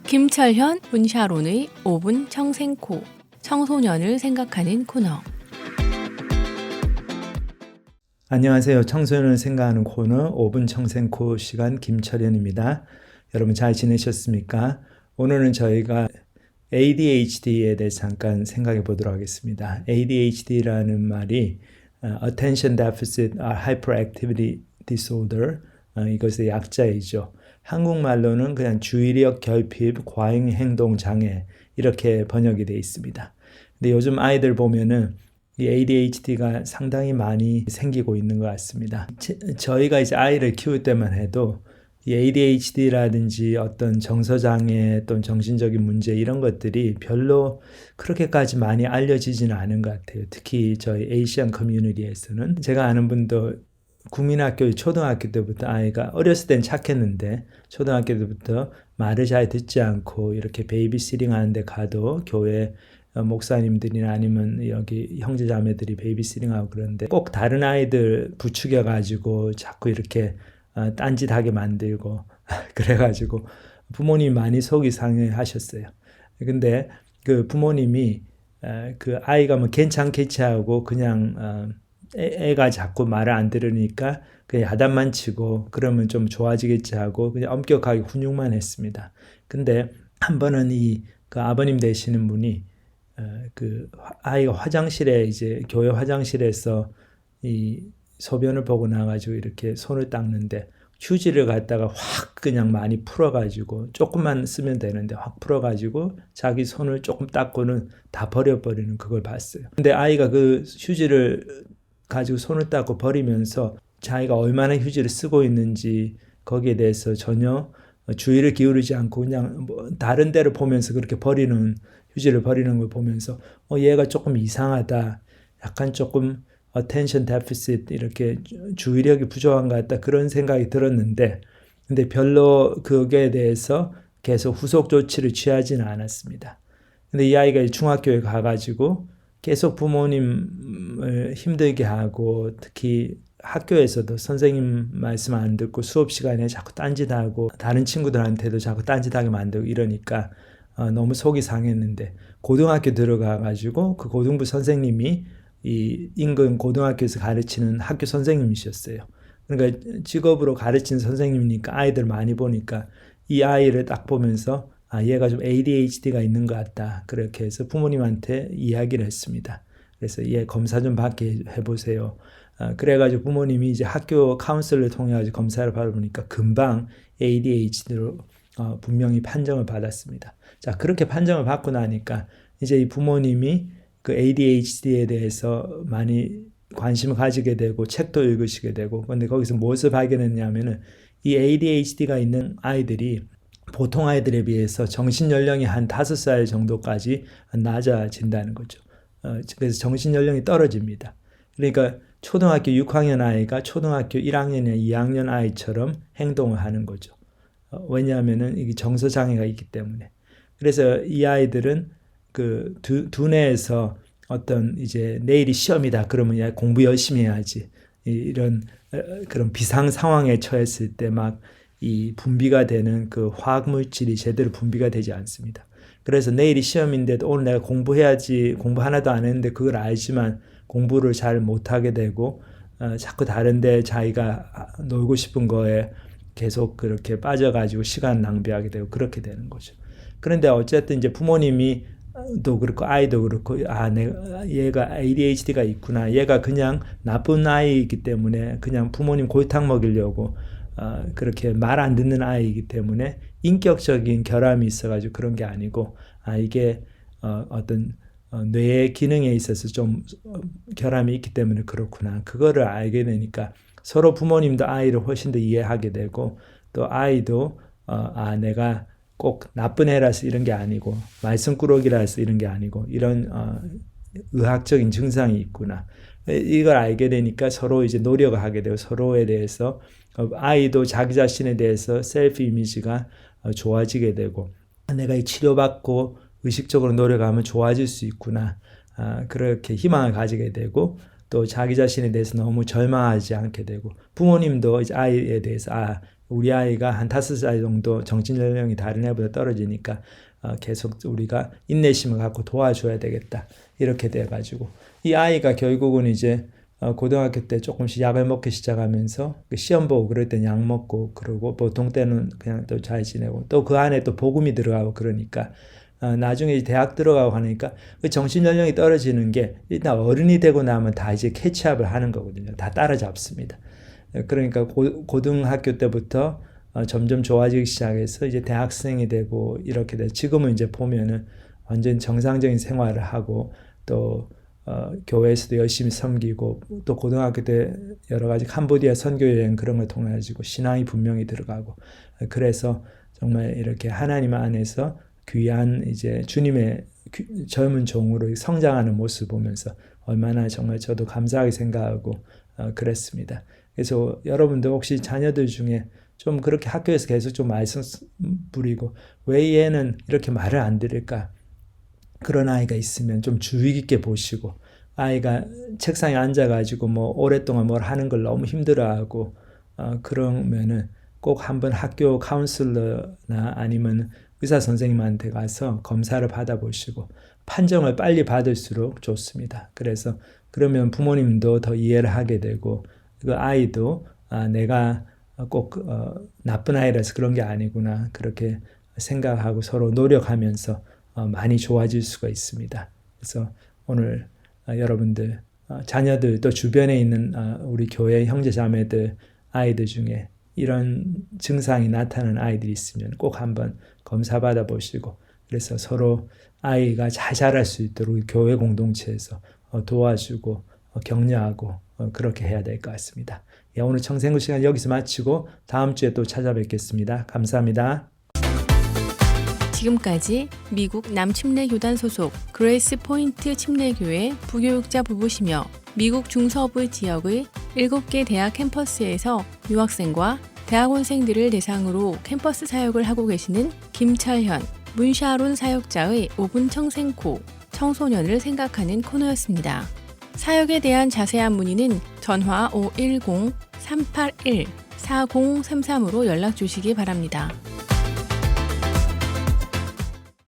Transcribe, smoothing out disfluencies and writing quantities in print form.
김철현, 문샤론의 5분 청생코, 청소년을 생각하는 코너. 안녕하세요. 청소년을 생각하는 코너 5분 청생코 시간 김철현입니다. 여러분 잘 지내셨습니까? 오늘은 저희가 ADHD에 대해서 잠깐 생각해 보도록 하겠습니다. ADHD라는 말이 Attention Deficit Hyperactivity Disorder, 이것의 약자이죠. 한국말로는 그냥 주의력 결핍 과잉 행동 장애 이렇게 번역이 되어 있습니다. 근데 요즘 아이들 보면은 이 ADHD가 상당히 많이 생기고 있는 것 같습니다. 저희가 이제 아이를 키울 때만 해도 이 ADHD라든지 어떤 정서장애 또는 정신적인 문제 이런 것들이 별로 그렇게까지 많이 알려지지는 않은 것 같아요. 특히 저희 에이시안 커뮤니티에서는 제가 아는 분도 국민학교 초등학교 때부터 아이가 어렸을 땐 착했는데 초등학교 때부터 말을 잘 듣지 않고 이렇게 베이비시팅 하는데 가도 교회 목사님들이나 아니면 여기 형제자매들이 베이비시팅하고 그러는데 꼭 다른 아이들 부추겨가지고 자꾸 이렇게 딴짓하게 만들고 그래가지고 부모님이 많이 속이 상해하셨어요. 근데 그 부모님이 그 아이가 뭐 괜찮겠지 하고 그냥 애가 자꾸 말을 안 들으니까 그냥 야단만 치고 그러면 좀 좋아지겠지 하고 그냥 엄격하게 훈육만 했습니다. 근데 한 번은 그 아버님 되시는 분이 그 아이가 화장실에 이제 교회 화장실에서 이 소변을 보고 나가지고 이렇게 손을 닦는데 휴지를 갖다가 확 그냥 많이 풀어가지고 조금만 쓰면 되는데 확 풀어가지고 자기 손을 조금 닦고는 다 버려버리는 그걸 봤어요. 근데 아이가 그 휴지를 가지고 손을 닦고 버리면서 자기가 얼마나 휴지를 쓰고 있는지 거기에 대해서 전혀 주의를 기울이지 않고 그냥 뭐 다른 데를 보면서 그렇게 휴지를 버리는 걸 보면서 얘가 조금 이상하다. 약간 조금 attention deficit 이렇게 주의력이 부족한 것 같다. 그런 생각이 들었는데 근데 별로 그거에 대해서 계속 후속 조치를 취하지는 않았습니다. 근데 이 아이가 중학교에 가가지고 계속 부모님을 힘들게 하고 특히 학교에서도 선생님 말씀 안 듣고 수업 시간에 자꾸 딴짓하고 다른 친구들한테도 자꾸 딴짓하게 만들고 이러니까 너무 속이 상했는데 고등학교 들어가가지고 그 고등부 선생님이 이 인근 고등학교에서 가르치는 학교 선생님이셨어요. 그러니까 직업으로 가르치는 선생님이니까 아이들 많이 보니까 이 아이를 딱 보면서 얘가 좀 ADHD가 있는 것 같다. 그렇게 해서 부모님한테 이야기를 했습니다. 그래서 얘 검사 좀 받게 해보세요. 그래가지고 부모님이 이제 학교 카운슬을 통해 검사를 받아보니까 금방 ADHD로 분명히 판정을 받았습니다. 자, 그렇게 판정을 받고 나니까 이제 이 부모님이 그 ADHD에 대해서 많이 관심을 가지게 되고 책도 읽으시게 되고 근데 거기서 무엇을 발견했냐면은 이 ADHD가 있는 아이들이 보통 아이들에 비해서 정신 연령이 한 5살 정도까지 낮아진다는 거죠. 그래서 정신 연령이 떨어집니다. 그러니까 초등학교 6학년 아이가 초등학교 1학년이나 2학년 아이처럼 행동을 하는 거죠. 왜냐하면은 이게 정서 장애가 있기 때문에. 그래서 이 아이들은 그 두뇌에서 어떤 이제 내일이 시험이다 그러면 야 공부 열심히 해야지 이런 그런 비상 상황에 처했을 때 막 이 분비가 되는 그 화학 물질이 제대로 분비가 되지 않습니다. 그래서 내일이 시험인데도 오늘 내가 공부해야지 공부 하나도 안 했는데 그걸 알지만 공부를 잘 못하게 되고 자꾸 다른데 자기가 놀고 싶은 거에 계속 그렇게 빠져가지고 시간 낭비하게 되고 그렇게 되는 거죠. 그런데 어쨌든 이제 부모님이 도 그렇고 아이도 그렇고 얘가 ADHD가 있구나. 얘가 그냥 나쁜 아이이기 때문에 그냥 부모님 골탕 먹이려고 그렇게 말 안 듣는 아이이기 때문에 인격적인 결함이 있어가지고 그런 게 아니고 이게 어떤 뇌의 기능에 있어서 좀 결함이 있기 때문에 그렇구나. 그거를 알게 되니까 서로 부모님도 아이를 훨씬 더 이해하게 되고 또 아이도 내가 꼭 나쁜 애라서 이런 게 아니고 말썽꾸러기라서 이런 게 아니고 이런 의학적인 증상이 있구나. 이걸 알게 되니까 서로 이제 노력을 하게 되고 서로에 대해서 아이도 자기 자신에 대해서 셀프 이미지가 좋아지게 되고 내가 치료받고 의식적으로 노력하면 좋아질 수 있구나. 그렇게 희망을 가지게 되고 또 자기 자신에 대해서 너무 절망하지 않게 되고 부모님도 이제 아이에 대해서 우리 아이가 한 5살 정도 정신연령이 다른 애보다 떨어지니까 계속 우리가 인내심을 갖고 도와줘야 되겠다. 이렇게 돼가지고 이 아이가 결국은 이제 고등학교 때 조금씩 약을 먹기 시작하면서 시험 보고 그럴 땐 약 먹고 그러고 보통 때는 그냥 또 잘 지내고 또 그 안에 또 복음이 들어가고 그러니까 나중에 대학 들어가고 하니까 그 정신연령이 떨어지는 게 일단 어른이 되고 나면 다 이제 캐치업을 하는 거거든요. 다 따라잡습니다. 그러니까 고등학교 때부터 점점 좋아지기 시작해서 이제 대학생이 되고 이렇게 돼. 지금은 이제 보면은 완전 정상적인 생활을 하고 또 교회에서도 열심히 섬기고 또 고등학교 때 여러 가지 캄보디아 선교 여행 그런 걸 통해 가지고 신앙이 분명히 들어가고 그래서 정말 이렇게 하나님 안에서 귀한 이제 주님의 젊은 종으로 성장하는 모습을 보면서 얼마나 정말 저도 감사하게 생각하고 그랬습니다. 그래서 여러분도 혹시 자녀들 중에 좀 그렇게 학교에서 계속 좀 말씀 부리고 왜 얘는 이렇게 말을 안 들을까? 그런 아이가 있으면 좀 주의 깊게 보시고 아이가 책상에 앉아가지고 뭐 오랫동안 뭘 하는 걸 너무 힘들어하고 그러면은 꼭 한번 학교 카운슬러나 아니면 의사 선생님한테 가서 검사를 받아보시고 판정을 빨리 받을수록 좋습니다. 그래서 그러면 부모님도 더 이해를 하게 되고 그 아이도 내가 꼭 나쁜 아이라서 그런 게 아니구나 그렇게 생각하고 서로 노력하면서 많이 좋아질 수가 있습니다. 그래서 오늘 여러분들 자녀들 또 주변에 있는 우리 교회 형제 자매들 아이들 중에 이런 증상이 나타나는 아이들이 있으면 꼭 한번 검사 받아보시고 그래서 서로 아이가 잘 자랄 수 있도록 교회 공동체에서 도와주고 격려하고 그렇게 해야 될 것 같습니다. 오늘 청생구 시간 여기서 마치고 다음 주에 또 찾아뵙겠습니다. 감사합니다. 지금까지 미국 남침례교단 소속 그레이스 포인트 침례교회 부교육자 부부시며 미국 중서부 지역의 7개 대학 캠퍼스에서 유학생과 대학원생들을 대상으로 캠퍼스 사역을 하고 계시는 김철현, 문샤론 사역자의 5분 청생코, 청소년을 생각하는 코너였습니다. 사역에 대한 자세한 문의는 전화 510-381-4033으로 연락 주시기 바랍니다.